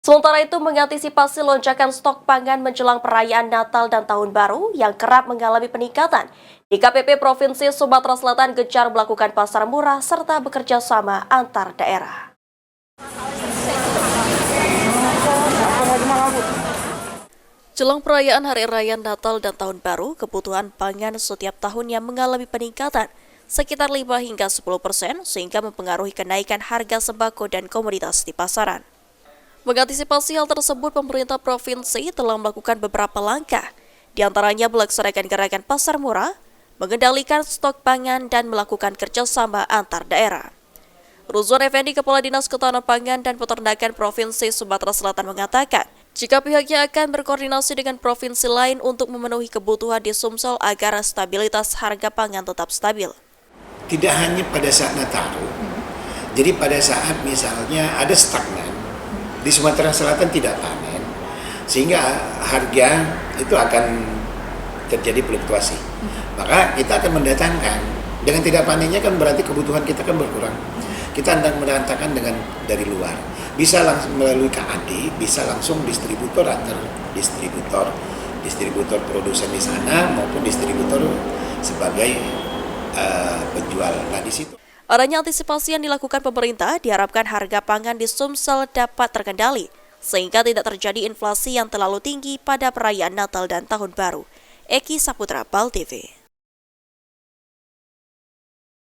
Sementara itu, mengantisipasi lonjakan stok pangan menjelang perayaan Natal dan Tahun Baru yang kerap mengalami peningkatan, DKPP Provinsi Sumatera Selatan gencar melakukan pasar murah serta bekerja sama antar daerah. Jelang perayaan Hari Raya Natal dan Tahun Baru, kebutuhan pangan setiap tahunnya mengalami peningkatan sekitar 5 hingga 10% sehingga mempengaruhi kenaikan harga sembako dan komoditas di pasaran. Mengantisipasi hal tersebut, pemerintah provinsi telah melakukan beberapa langkah, di antaranya melaksanakan gerakan pasar murah, mengendalikan stok pangan, dan melakukan kerjasama antar daerah. Ruzwan Effendi, Kepala Dinas Ketahanan Pangan dan Peternakan Provinsi Sumatera Selatan mengatakan, jika pihaknya akan berkoordinasi dengan provinsi lain untuk memenuhi kebutuhan di Sumsel agar stabilitas harga pangan tetap stabil. Tidak hanya pada saat Nataru, jadi pada saat misalnya ada stagnan, di Sumatera Selatan tidak panen, sehingga harga itu akan terjadi fluktuasi. Maka kita akan mendatangkan, dengan tidak panennya kan berarti kebutuhan kita kan berkurang. Kita akan mendatangkan dengan dari luar. Bisa langsung melalui KAD, bisa langsung distributor antar distributor produsen di sana maupun distributor sebagai penjual. Nah di situ. Adanya antisipasi yang dilakukan pemerintah diharapkan harga pangan di Sumsel dapat terkendali, sehingga tidak terjadi inflasi yang terlalu tinggi pada perayaan Natal dan Tahun Baru. Eki Saputra, PAL TV.